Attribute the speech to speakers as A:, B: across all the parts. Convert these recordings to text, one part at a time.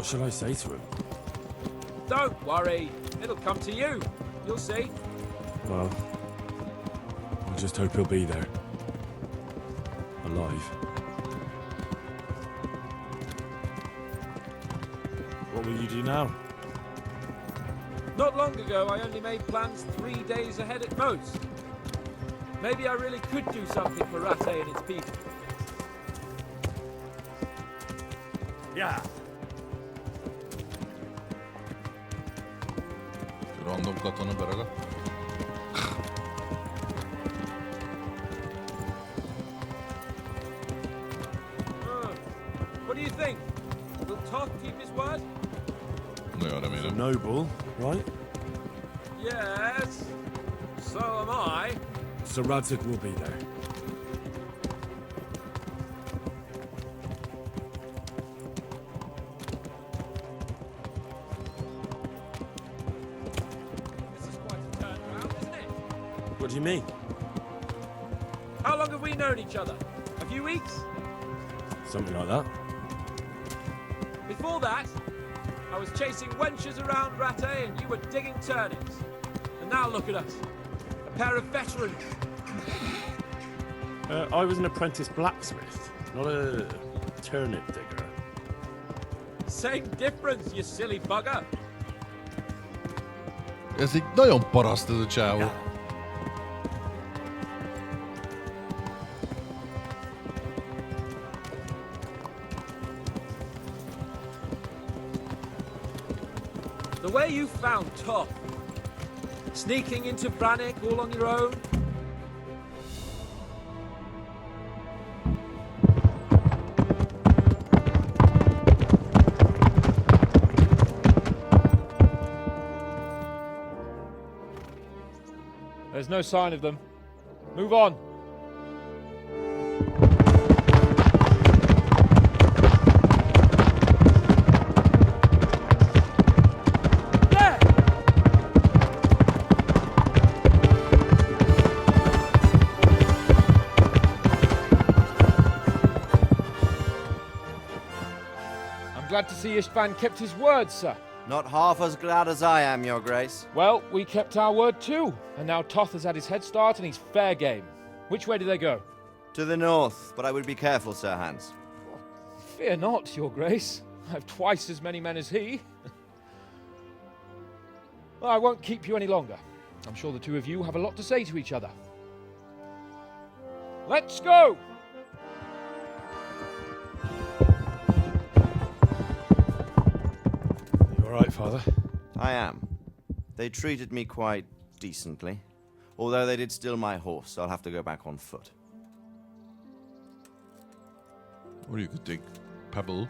A: What shall I say to him?
B: Don't worry. It'll come to you. You'll see.
A: Well, I just hope he'll be there. Alive. What will you do now?
B: Not long ago, I only made plans 3 days ahead at most. Maybe I really could do something for Rattay and its people.
A: Yeah.
C: Random katona beraga.
B: What do you think? Will Toth keep his word?
C: No, I mean,
A: Noble, right?
B: Yes. So am I.
A: So Radzig will be there.
B: This is quite a turnaround, isn't it?
A: What do you mean?
B: How long have we known each other? A few weeks?
A: Something like that.
B: Before that, I was chasing wenches around Rattay and you were digging turnips. And now look at us. A pair of veterans.
A: I was an apprentice blacksmith, not a turnip digger.
B: Same difference, you silly bugger.
C: ez egy nagyon paraszt ez a csávó.
B: The way you found Toth. Sneaking into Brannick all on your own. There's no sign of them. Move on. Glad to see Istvan kept his word, sir.
D: Not half as glad as I am, Your Grace.
B: Well, we kept our word too, and now Toth has had his head start and he's fair game. Which way do they go?
D: To the north, but I would be careful, Sir Hans.
B: Fear not, Your Grace. I have twice as many men as he. Well, I won't keep you any longer. I'm sure the two of you have a lot to say to each other. Let's go!
A: You all right, Father?
D: I am. They treated me quite decently. Although they did steal my horse, so I'll have to go back on foot.
C: Or you could take Pebble.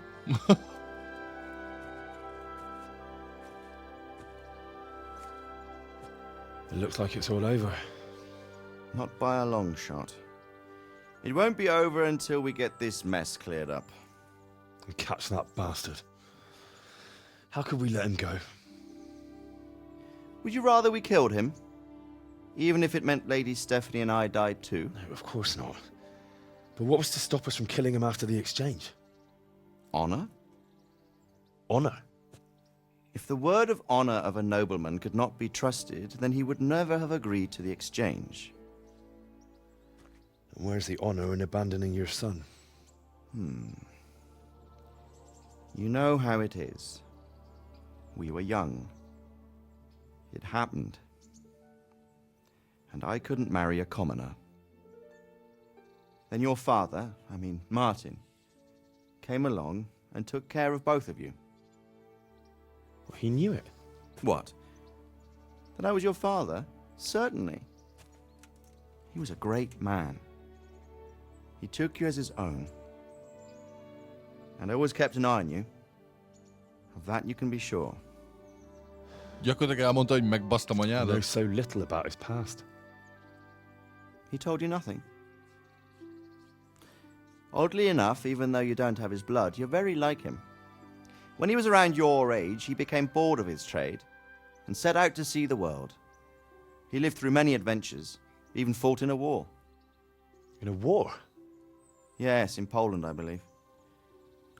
A: It looks like it's all over.
D: Not by a long shot. It won't be over until we get this mess cleared up.
A: And catch that bastard. How could we let him go?
D: Would you rather we killed him? Even if it meant Lady Stephanie and I died too?
A: No, of course not. But what was to stop us from killing him after the exchange?
D: Honor?
A: Honor?
D: If the word of honor of a nobleman could not be trusted, then he would never have agreed to the exchange.
A: And where's the honor in abandoning your son?
D: You know how it is. We were young. It happened. And I couldn't marry a commoner. Then your father, Martin, came along and took care of both of you.
A: Well, he knew it.
D: What? That I was your father? Certainly. He was a great man. He took you as his own. And always kept an eye on you. Of that you can be sure.
C: Gyakorlatilag elmondta, hogy megbasztam
A: He
C: anyádat.
A: knows so little about his past.
D: He told you nothing. Oddly enough, even though you don't have his blood, you're very like him. When he was around your age, he became bored of his trade and set out to see the world. He lived through many adventures, even fought in a war.
A: In a war?
D: Yes, in Poland, I believe.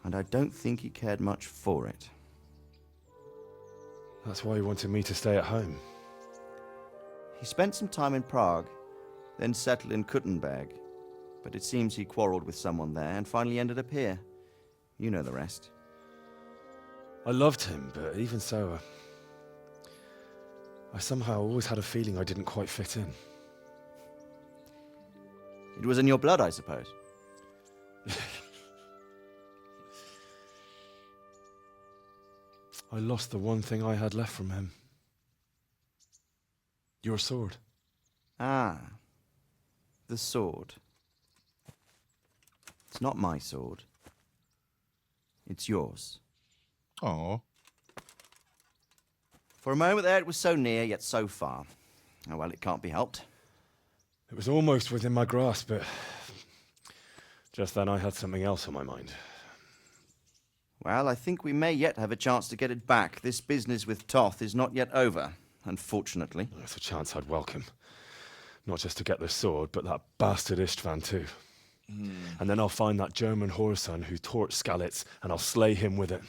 D: And I don't think he cared much for it.
A: That's why he wanted me to stay at home.
D: He spent some time in Prague, then settled in Kuttenberg. But it seems he quarreled with someone there and finally ended up here. You know the rest.
A: I loved him, but even so, I somehow always had a feeling I didn't quite fit in.
D: It was in your blood, I suppose.
A: I lost the one thing I had left from him. Your sword.
D: Ah, the sword. It's not my sword. It's yours.
C: Oh.
D: For a moment there, it was so near, yet so far. Oh, well, it can't be helped.
A: It was almost within my grasp, but just then I had something else on my mind.
D: Well, I think we may yet have a chance to get it back. This business with Toth is not yet over, unfortunately.
A: That's a chance I'd welcome. Not just to get the sword, but that bastard Istvan too. And then I'll find that German whoreson who torched Skalitz, and I'll slay him with it.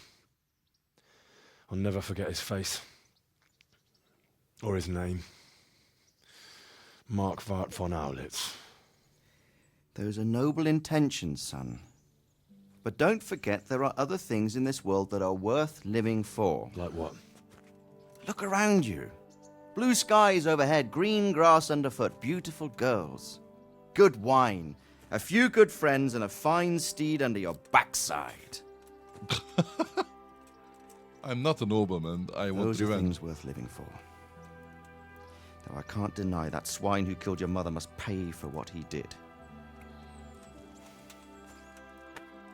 A: I'll never forget his face. Or his name. Markwart von Aulitz.
D: Those are noble intentions, son. But don't forget there are other things in this world that are worth living for.
A: Like what?
D: Look around you. Blue skies overhead, green grass underfoot, beautiful girls. Good wine, a few good friends, and a fine steed under your backside.
C: I'm not a nobleman. I want
D: Those are
C: revenge.
D: things worth living for. Though I can't deny that swine who killed your mother must pay for what he did.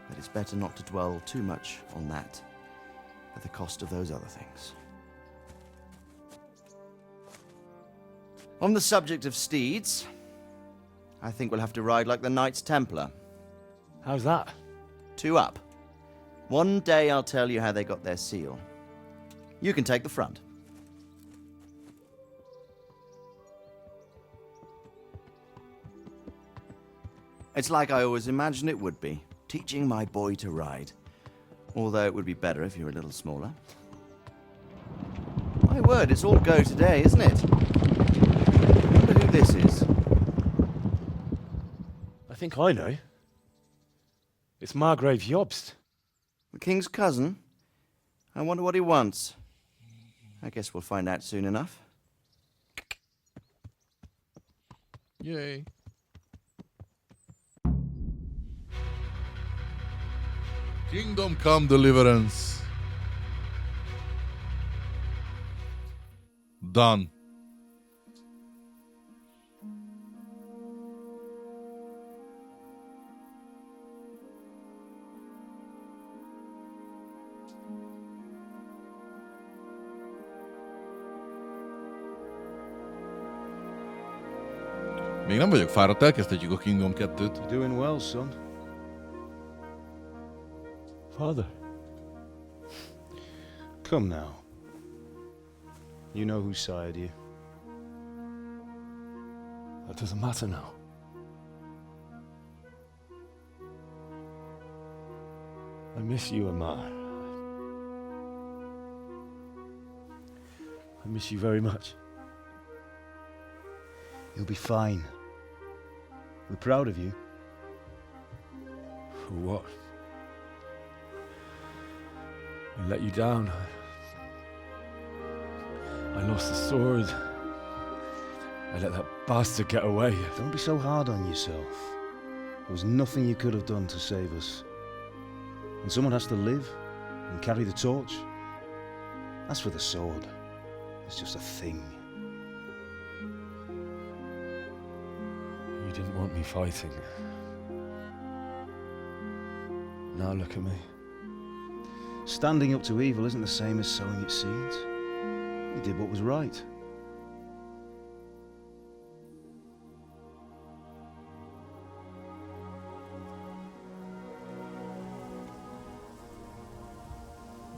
D: But it's better not to dwell too much on that at the cost of those other things. On the subject of steeds, I think we'll have to ride like the Knights Templar.
A: How's that?
D: 2 up. One day I'll tell you how they got their seal. You can take the front. It's like I always imagined it would be, teaching my boy to ride. Although it would be better if you were a little smaller. My word, it's all go today, isn't it? I wonder who this is.
A: I think I know. It's Margrave Jobst.
D: The king's cousin? I wonder what he wants. I guess we'll find out soon enough.
C: Yay. Kingdom Come Deliverance. Done. Még nem vagyok fáradt, elkezdhetjük a Kingdom 2-t.
E: You're doing well, son.
A: Father.
E: Come now. You know who sired you.
A: That doesn't matter now. I miss you, Amar. I miss you very much.
E: You'll be fine. We're proud of you.
A: For what? I let you down. I lost the sword. I let that bastard get away.
E: Don't be so hard on yourself. There was nothing you could have done to save us. And someone has to live and carry the torch. As for the sword, it's just a thing.
A: You didn't want me fighting. Now look at me.
E: Standing up to evil isn't the same as sowing its seeds. You did what was right.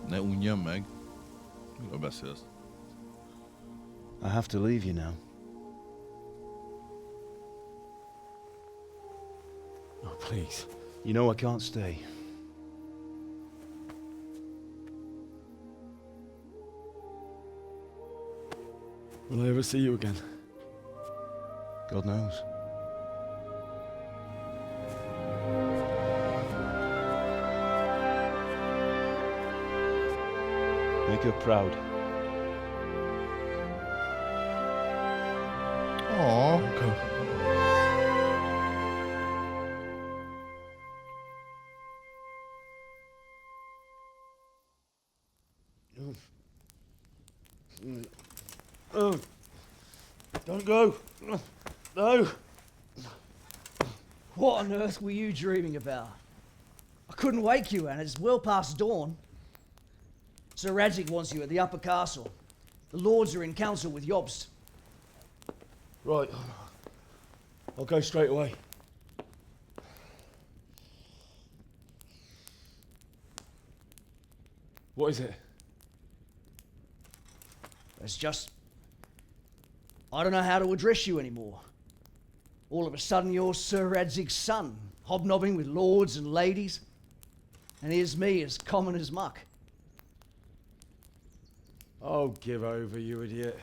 C: Ne unjam meg. Miről beszélsz?
E: I have to leave you now.
A: Oh, please.
E: You know I can't stay.
A: Will I ever see you again?
E: God knows. Make her proud.
C: Åh.
A: Go. Oh, don't go. No.
F: What on earth were you dreaming about? I couldn't wake you, and it's well past dawn. Sir Radzig wants you at the upper castle. The lords are in council with Jobst.
A: Right. I'll go straight away. What is it?
F: It's just... I don't know how to address you anymore. All of a sudden you're Sir Radzig's son, hobnobbing with lords and ladies. And here's me, as common as muck.
A: Oh, give over, you idiot.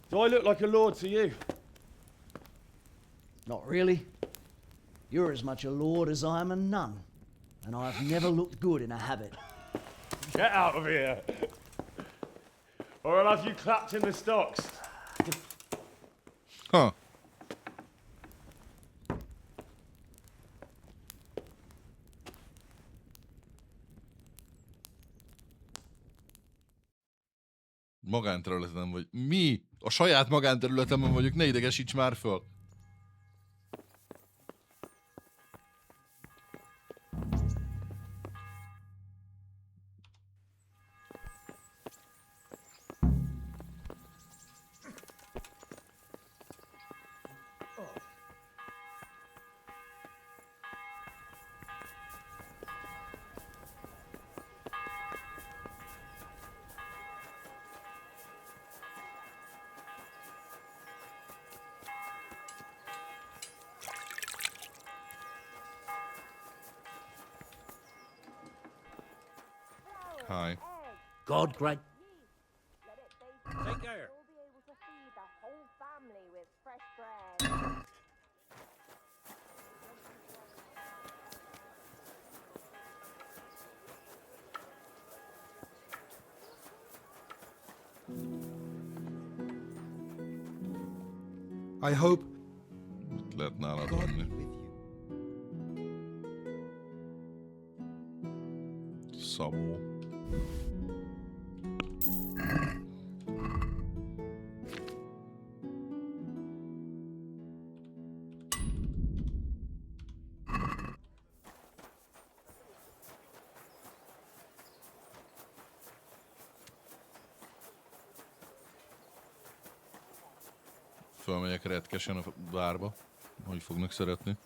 A: Do I look like a lord to you?
F: Not really. You're as much a lord as I am a nun. And I've never looked good in a habit.
A: Get out of here! Or I'll have you clapped in the stocks.
C: Huh. Magánterületen vagy. Mi? A saját magánterületemben vagyok, ne idegesíts már föl. Hi.
G: God grant.
B: Take care.
H: We'll be able to feed the whole family with fresh bread.
I: I hope
C: Mit lehet nálad
I: God
C: venni?
I: with you.
C: Szabó. Fölmegyek retkesen a várba, hogy fognak szeretni.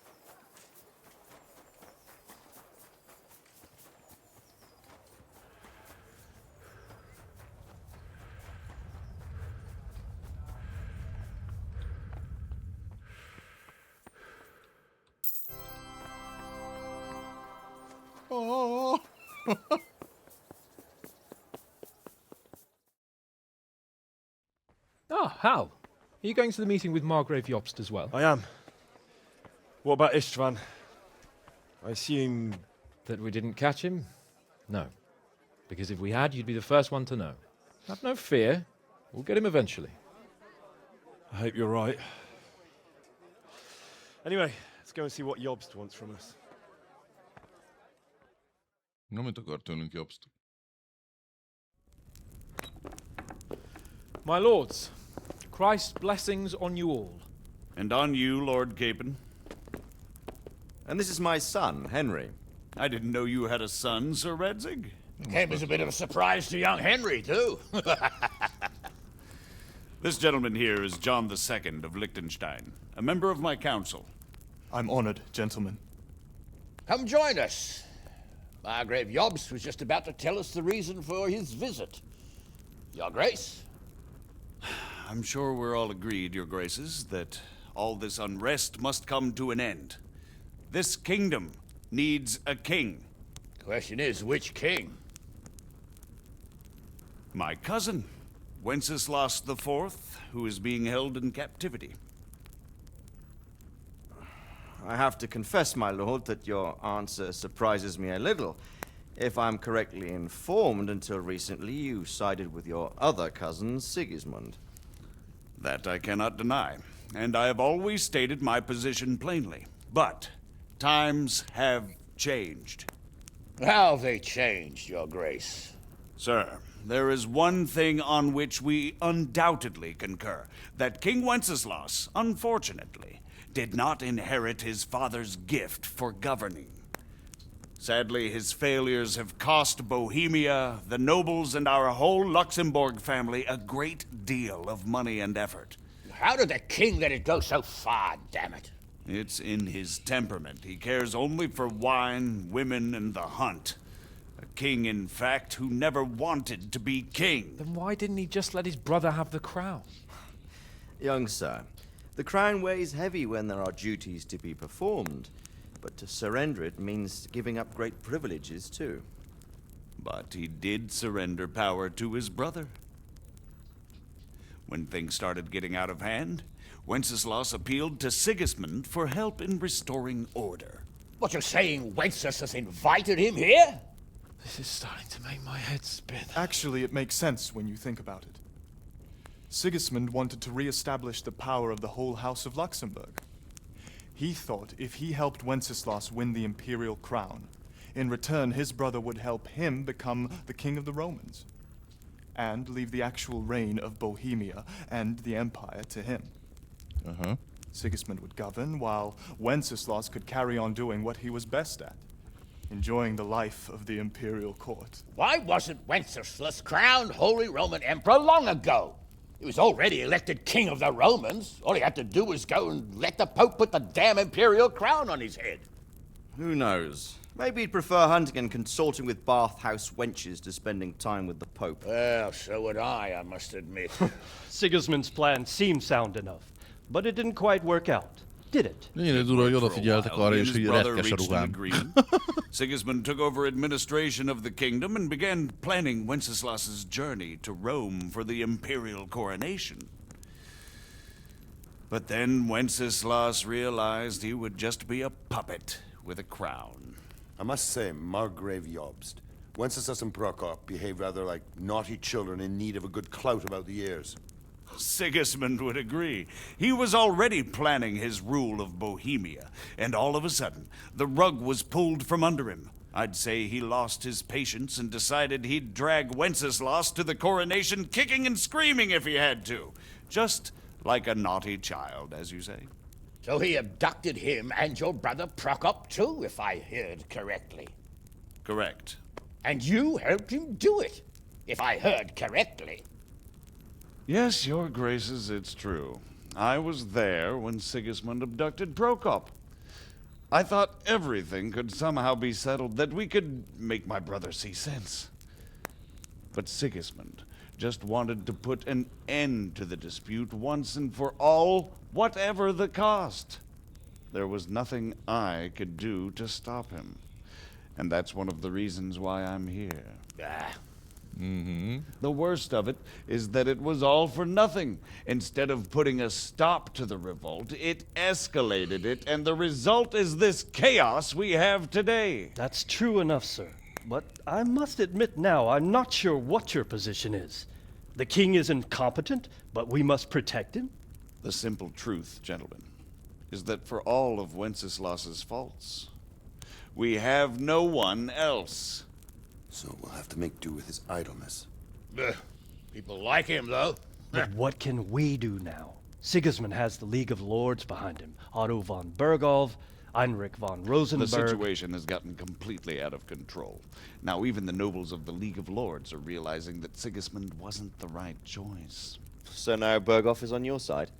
C: Oh.
J: Ah, Hal. Are you going to the meeting with Margrave Jobst as well?
A: I am. What about Istvan? I assume...
J: That we didn't catch him? No. Because if we had, you'd be the first one to know. Have no fear. We'll get him eventually.
A: I hope you're right. Anyway, let's go and see what Jobst wants from us.
C: Na, mit akar tőlünk Jobst?
J: My lords, Christ's blessings on you all.
K: And on you, Lord Capon.
D: And this is my son, Henry.
K: I didn't know you had a son, Sir Radzig.
G: Came as a bit of a surprise to young Henry, too.
K: This gentleman here is John II of Liechtenstein, a member of my council.
I: I'm honored, gentlemen.
G: Come join us. Margrave Jobst was just about to tell us the reason for his visit. Your Grace?
K: I'm sure we're all agreed, Your Graces, that all this unrest must come to an end. This kingdom needs a king.
G: Question is, which king?
K: My cousin, Wenceslas IV, who is being held in captivity.
D: I have to confess, my lord, that your answer surprises me a little. If I'm correctly informed, until recently you sided with your other cousin, Sigismund.
K: That I cannot deny, and I have always stated my position plainly. But times have changed.
G: How have they changed, Your Grace?
K: Sir, there is one thing on which we undoubtedly concur, that King Wenceslas, unfortunately, did not inherit his father's gift for governing. Sadly, his failures have cost Bohemia, the nobles, and our whole Luxembourg family a great deal of money and effort.
G: How did the king let it go so far, damn it?
K: It's in his temperament. He cares only for wine, women, and the hunt. A king, in fact, who never wanted to be king.
J: Then why didn't he just let his brother have the crown?
D: Young sir, the crown weighs heavy when there are duties to be performed, but to surrender it means giving up great privileges too.
K: But he did surrender power to his brother. When things started getting out of hand, Wenceslas appealed to Sigismund for help in restoring order.
G: What, you're saying Wenceslas invited him here?
J: This is starting to make my head spin.
I: Actually, it makes sense when you think about it. Sigismund wanted to re-establish the power of the whole House of Luxembourg. He thought if he helped Wenceslas win the imperial crown, in return his brother would help him become the king of the Romans, and leave the actual reign of Bohemia and the empire to him. Sigismund would govern, while Wenceslas could carry on doing what he was best at, enjoying the life of the imperial court.
G: Why wasn't Wenceslas crowned Holy Roman Emperor long ago? He was already elected king of the Romans. All he had to do was go and let the Pope put the damn imperial crown on his head.
D: Who knows? Maybe he'd prefer hunting and consorting with bathhouse wenches to spending time with the Pope.
G: Well, so would I must admit.
L: Sigismund's plan seemed sound enough, but it didn't quite work out, did it?
C: Én durva, hogy odafigyeltek arra is, hogy retkes a ruhám.
K: Sigismund took over administration of the kingdom and began planning Wenceslas's journey to Rome for the imperial coronation. But then Wenceslas realized he would just be a puppet with a crown.
M: I must say, Margrave Jobst, Wenceslas and Prokop behave rather like naughty children in need of a good clout about the ears.
K: Sigismund would agree. He was already planning his rule of Bohemia, and all of a sudden, the rug was pulled from under him. I'd say he lost his patience and decided he'd drag Wenceslas to the coronation kicking and screaming if he had to. Just like a naughty child, as you say.
G: So he abducted him and your brother Prokop too, if I heard correctly.
K: Correct.
G: And you helped him do it, if I heard correctly.
K: Yes, your graces, it's true. I was there when Sigismund abducted Prokop. I thought everything could somehow be settled, that we could make my brother see sense. But Sigismund just wanted to put an end to the dispute once and for all, whatever the cost. There was nothing I could do to stop him. And that's one of the reasons why I'm here. The worst of it is that it was all for nothing. Instead of putting a stop to the revolt, it escalated it, and the result is this chaos we have today.
L: That's true enough, sir. But I must admit now, I'm not sure what your position is. The king is incompetent, but we must protect him?
K: The simple truth, gentlemen, is that for all of Wenceslas's faults, we have no one else.
M: So we'll have to make do with his idleness.
G: People like him, though.
L: But what can we do now? Sigismund has the League of Lords behind him. Otto von Bergholf, Heinrich von Rosenberg.
K: The situation has gotten completely out of control. Now even the nobles of the League of Lords are realizing that Sigismund wasn't the right choice.
D: So now Bergholf is on your side.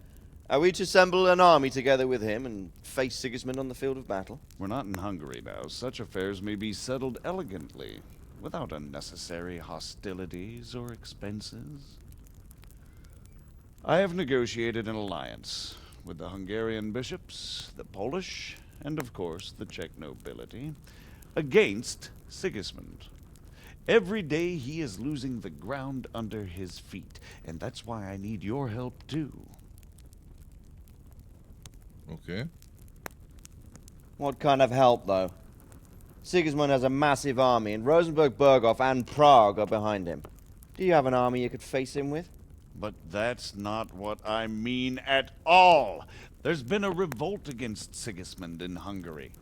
D: Are we to assemble an army together with him and face Sigismund on the field of battle?
K: We're not in Hungary now. Such affairs may be settled elegantly, without unnecessary hostilities or expenses. I have negotiated an alliance with the Hungarian bishops, the Polish, and of course the Czech nobility, against Sigismund. Every day he is losing the ground under his feet, and that's why I need your help too.
C: Okay.
D: What kind of help, though? Sigismund has a massive army, and Rosenborg, Berghof, and Prague are behind him. Do you have an army you could face him with?
K: But that's not what I mean at all. There's been a revolt against Sigismund in Hungary,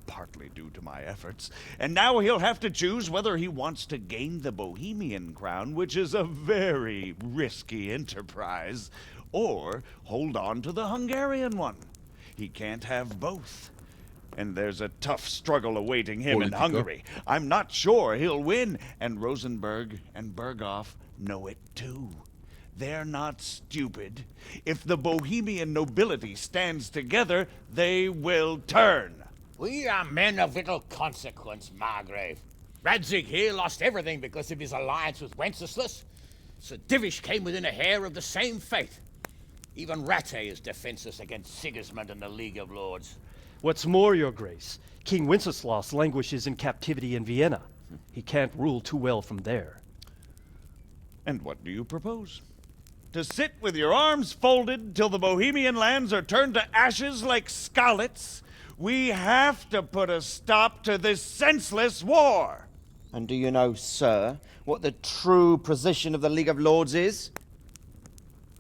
K: partly due to my efforts, and now he'll have to choose whether he wants to gain the Bohemian crown, which is a very risky enterprise, or hold on to the Hungarian one. He can't have both. And there's a tough struggle awaiting him in Hungary. I'm not sure he'll win, and Rosenborg and Berghof know it too. They're not stupid. If the Bohemian nobility stands together, they will turn.
G: We are men of little consequence, Margrave. Radzig here lost everything because of his alliance with Wenceslas. Sir Divish came within a hair of the same fate. Even Rattay is defenseless against Sigismund and the League of Lords.
L: What's more, Your Grace, King Wenceslas languishes in captivity in Vienna. He can't rule too well from there.
K: And what do you propose? To sit with your arms folded till the Bohemian lands are turned to ashes like Skalitz? We have to put a stop to this senseless war.
D: And do you know, sir, what the true position of the League of Lords is?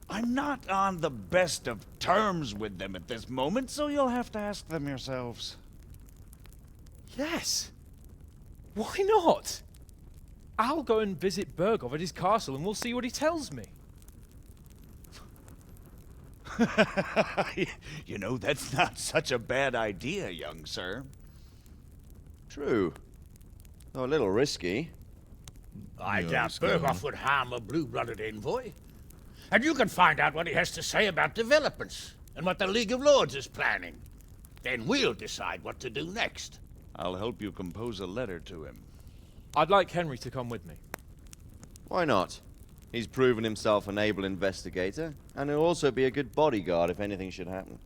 K: I'm not on the best of terms with them at this moment, so you'll have to ask them yourselves.
J: Yes. Why not? I'll go and visit Berghof at his castle and we'll see what he tells me.
K: You know, that's not such a bad idea, young sir.
D: True. Though a little risky.
G: I doubt Berghof would harm a blue-blooded envoy. And you can find out what he has to say about developments and what the League of Lords is planning. Then we'll decide what to do next.
K: I'll help you compose a letter to him.
J: I'd like Henry to come with me.
D: Why not? He's proven himself an able investigator, and he'll also be a good bodyguard if anything should happen.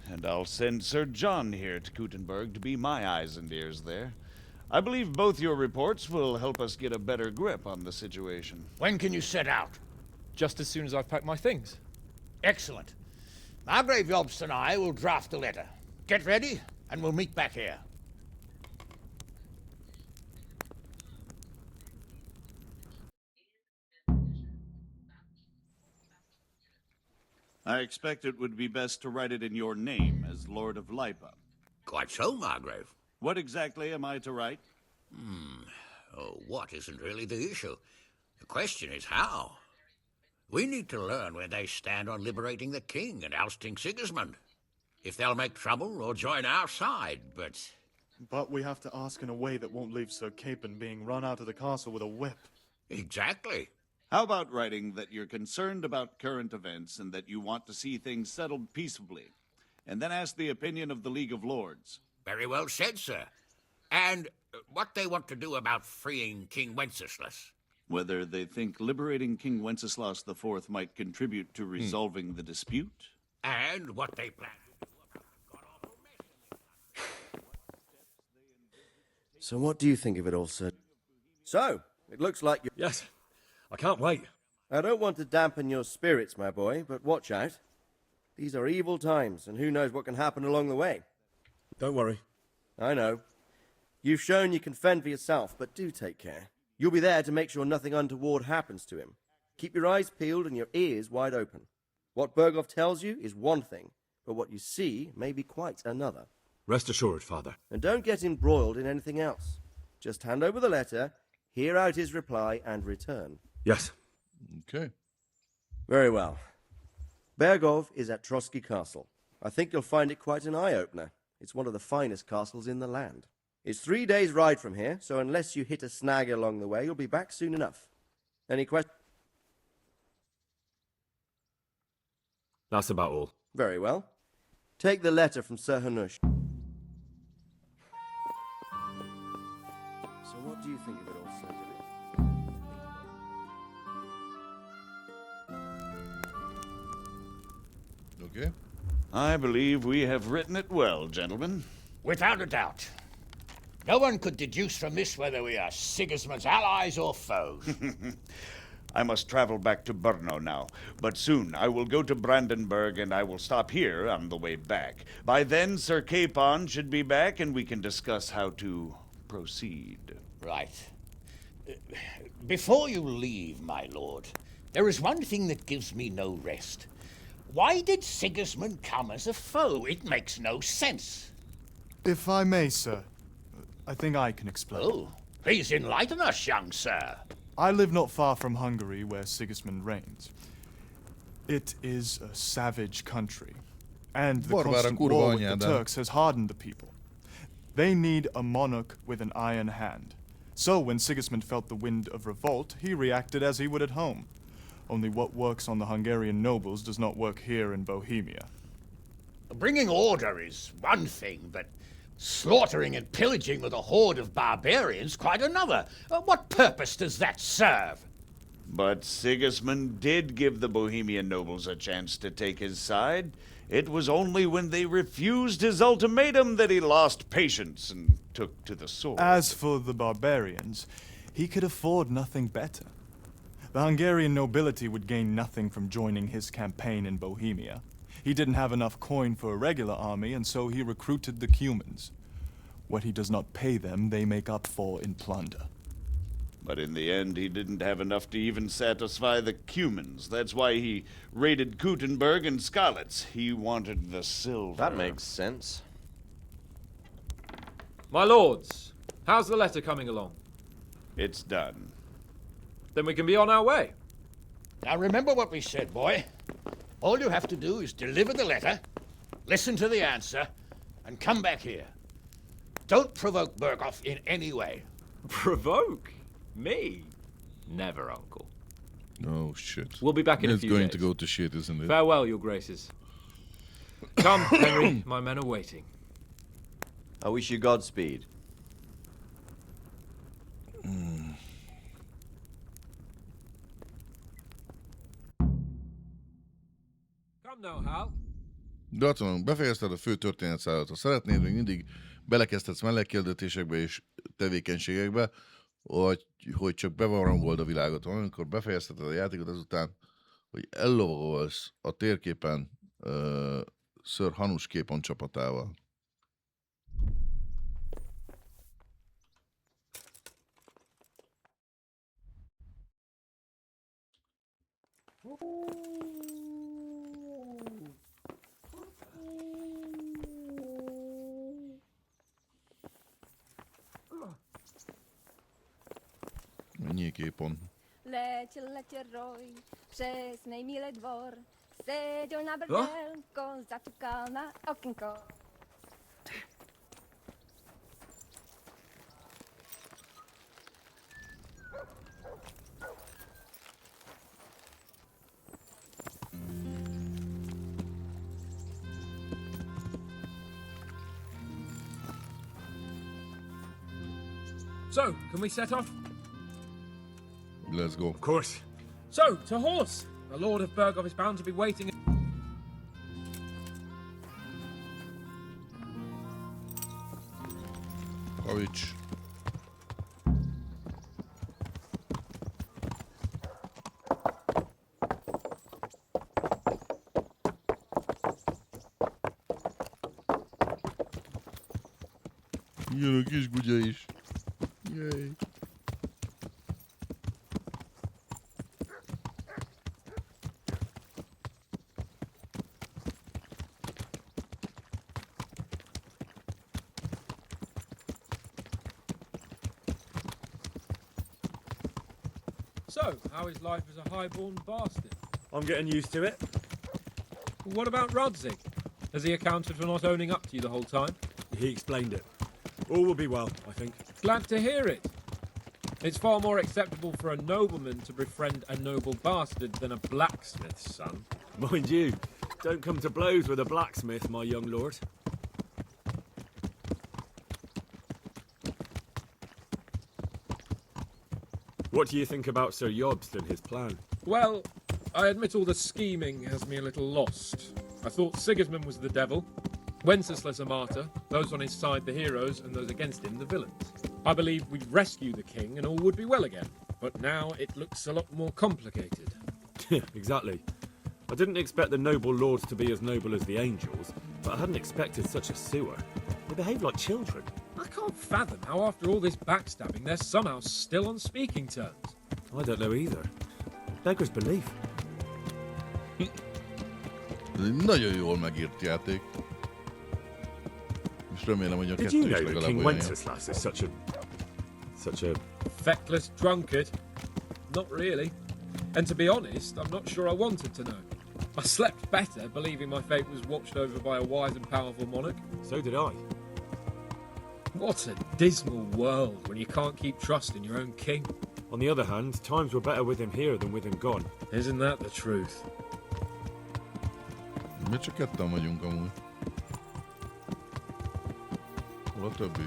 K: And I'll send Sir John here to Kuttenberg to be my eyes and ears there. I believe both your reports will help us get a better grip on the situation.
G: When can you set out?
J: Just as soon as I've packed my things.
G: Excellent. Margrave Jobst and I will draft a letter. Get ready, and we'll meet back here.
K: I expect it would be best to write it in your name as Lord of Lipa.
G: Quite so, Margrave.
K: What exactly am I to write?
G: Oh, what isn't really the issue. The question is how. We need to learn where they stand on liberating the king and ousting Sigismund. If they'll make trouble or join our side, but...
I: But we have to ask in a way that won't leave Sir Capon being run out of the castle with a whip.
G: Exactly.
K: How about writing that you're concerned about current events and that you want to see things settled peaceably, and then ask the opinion of the League of Lords?
G: Very well said, sir. And what they want to do about freeing King Wenceslas.
K: Whether they think liberating King Wenceslas IV might contribute to resolving the dispute?
G: And what they plan to do about the god-awful mess.
D: So what do you think of it all, sir? So, it looks like you...
A: Yes, I can't wait.
D: I don't want to dampen your spirits, my boy, but watch out. These are evil times, and who knows what can happen along the way.
A: Don't worry.
D: I know. You've shown you can fend for yourself, but do take care. You'll be there to make sure nothing untoward happens to him. Keep your eyes peeled and your ears wide open. What Berghof tells you is one thing, but what you see may be quite another.
A: Rest assured, Father.
D: And don't get embroiled in anything else. Just hand over the letter, hear out his reply, and return.
A: Yes.
C: Okay.
D: Very well. Berghof is at Trotsky Castle. I think you'll find it quite an eye-opener. It's one of the finest castles in the land. It's 3 days' ride from here, so unless you hit a snag along the way, you'll be back soon enough. Any questions?
A: That's about all.
D: Very well. Take the letter from Sir Hanush. So what do you think of it all, Sir Dilly?
K: Okay. I believe we have written it well, gentlemen.
G: Without a doubt. No one could deduce from this whether we are Sigismund's allies or foes.
K: I must travel back to Brno now, but soon I will go to Brandenburg and I will stop here on the way back. By then, Sir Capon should be back and we can discuss how to proceed.
G: Right. Before you leave, my lord, there is one thing that gives me no rest. Why did Sigismund come as a foe? It makes no sense.
I: If I may, sir, I think I can explain.
G: Oh, please enlighten us, young sir.
I: I live not far from Hungary, where Sigismund reigns. It is a savage country, and the constant war with the Turks has hardened the people. They need a monarch with an iron hand. So when Sigismund felt the wind of revolt, he reacted as he would at home. Only what works on the Hungarian nobles does not work here in Bohemia.
G: Bringing order is one thing, but slaughtering and pillaging with a horde of barbarians quite another. What purpose does that serve?
K: But Sigismund did give the Bohemian nobles a chance to take his side. It was only when they refused his ultimatum that he lost patience and took to the sword.
I: As for the barbarians, he could afford nothing better. The Hungarian nobility would gain nothing from joining his campaign in Bohemia. He didn't have enough coin for a regular army, and so he recruited the Cumans. What he does not pay them, they make up for in plunder.
K: But in the end, he didn't have enough to even satisfy the Cumans. That's why he raided Kuttenberg and Skalitz. He wanted the silver.
N: That makes sense.
J: My lords, how's the letter coming along?
K: It's done.
J: Then we can be on our way.
G: Now remember what we said, boy. All you have to do is deliver the letter, listen to the answer, and come back here. Don't provoke Berghoff in any way.
J: Provoke? Me? Never, Uncle.
C: Oh, shit.
J: We'll be back in a few days.
C: It's going to go to shit, isn't it?
J: Farewell, your graces. Come, Henry, my men are waiting.
N: I wish you Godspeed.
B: Come now, Hal.
C: Gratulálunk, befejezted a fő történetszálat. Ha szeretnéd, még mindig belekezdhetsz mellegkérdetésekbe és tevékenységekbe, vagy hogy csak bevarangold a világot. Amikor befejezteted a játékot, azután, hogy ellovagolsz a térképen Sir Hanus Capon csapatával. Mennyi Capon?
H: Lecie roj przez najmile dwor. Sedział na berdelko, zaczekał na okienko.
B: So, can we set off?
C: Let's go.
B: Of course. So, to horse! The Lord of Berghoff is bound to be waiting.
C: Kavics. Jön a kis gugya is. Yay.
B: So, how is life as a highborn bastard?
A: I'm getting used to it.
B: What about Rodzig? Has he accounted for not owning up to you the whole time?
A: He explained it. All will be well, I think.
B: Glad to hear it. It's far more acceptable for a nobleman to befriend a noble bastard than a blacksmith's son.
A: Mind you, don't come to blows with a blacksmith, my young lord. What do you think about Sir Jobst and his plan?
B: Well, I admit all the scheming has me a little lost. I thought Sigismund was the devil, Wenceslas a martyr, those on his side the heroes, and those against him the villains. I believe we'd rescue the king and all would be well again. But now it looks a lot more complicated.
A: Exactly. I didn't expect the noble lords to be as noble as the angels, but I hadn't expected such a sewer. They behave like children.
B: I can't fathom how after all this backstabbing they're somehow still on speaking terms.
A: I don't know either. Beggars belief.
C: Ez egy nagyon jól megírt játék. És remélem, hogy a
A: Did
C: kettő
A: you
C: is
A: know that
C: legalább
A: King
C: olyan jó.
A: Wenceslas is such a...
B: Feckless drunkard? Not really. And to be honest, I'm not sure I wanted to know. I slept better believing my fate was watched over by a wise and powerful monarch.
A: So did I.
B: What a dismal world when you can't keep trust in your own king.
A: On the other hand, times were better with him here than with him gone.
B: Isn't that the truth?
C: Mi csak ketten vagyunk amúgy. Hol a többi?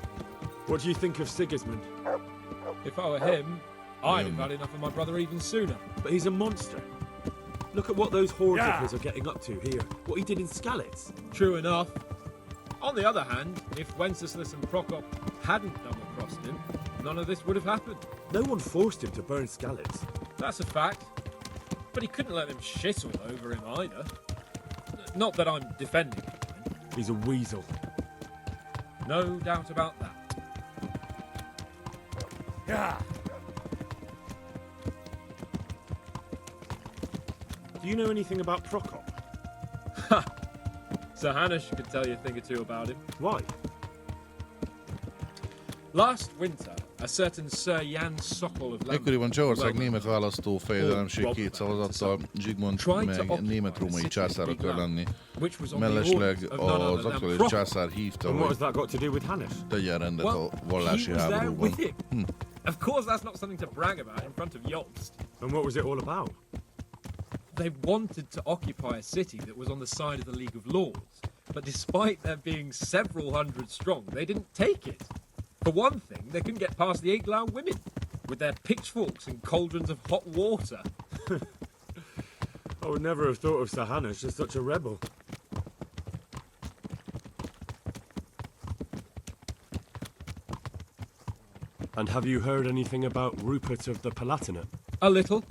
A: What do you think of Sigismund?
B: If I were him, I'd have had enough of my brother even sooner.
A: But he's a monster. Look at what those hordes of his are getting up to here. What he did in Skalitz.
B: True enough. On the other hand, if Wenceslas and Prokop hadn't double-crossed him, none of this would have happened.
A: No one forced him to burn Skalitz.
B: That's a fact. But he couldn't let them shit all over him either. Not that I'm defending him.
A: He's a weasel.
B: No doubt about that.
A: Yeah. Do you know anything about Prokop?
B: Sir Hanush could tell you a thing or two about him.
A: Why?
B: Last winter, a certain Sir Jan Sokol of
C: Ekkoriban Csehország német választó fejedelemség 2 szavazattal Zsigmond meg német-római császár akar lenni. Mellesleg az aktuális császár hívta,
A: And what has that got to do with Hanush?
C: tegyen rendet a vallási háborúban.
B: Of course that's not something to brag about in front of Jobst.
A: And what was it all about?
B: They wanted to occupy a city that was on the side of the League of Lords, but despite there being several hundred strong, they didn't take it. For one thing, they couldn't get past the Iglau women, with their pitchforks and cauldrons of hot water.
A: I would never have thought of Sir Hanush as such a rebel. And have you heard anything about Rupert of the Palatinate?
B: A little.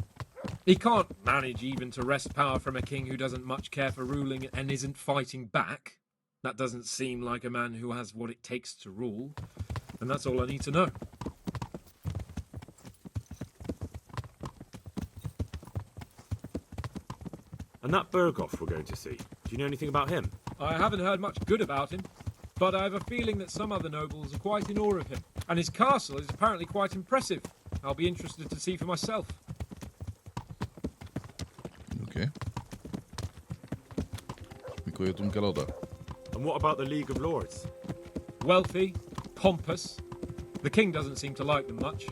B: He can't manage even to wrest power from a king who doesn't much care for ruling and isn't fighting back. That doesn't seem like a man who has what it takes to rule. And that's all I need to know.
A: And that Berghoff we're going to see, do you know anything about him?
B: I haven't heard much good about him, but I have a feeling that some other nobles are quite in awe of him. And his castle is apparently quite impressive. I'll be interested to see for myself.
C: Okay. Mikor jutunk el oda?
A: And what about the League of Lords?
B: Wealthy, pompous. The king doesn't seem to like them much.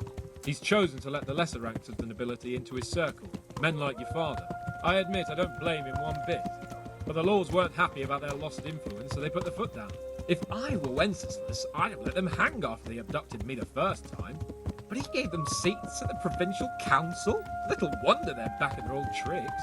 B: He's chosen to let the lesser ranks of the nobility into his circle, men like your father. I admit I don't blame him one bit. But the lords weren't happy about their loss of influence, so they put their foot down. If I were Wenceslas, I'd have let them hang after they abducted me the first time. But he gave them seats at the provincial council? Little wonder they're back in their old tricks.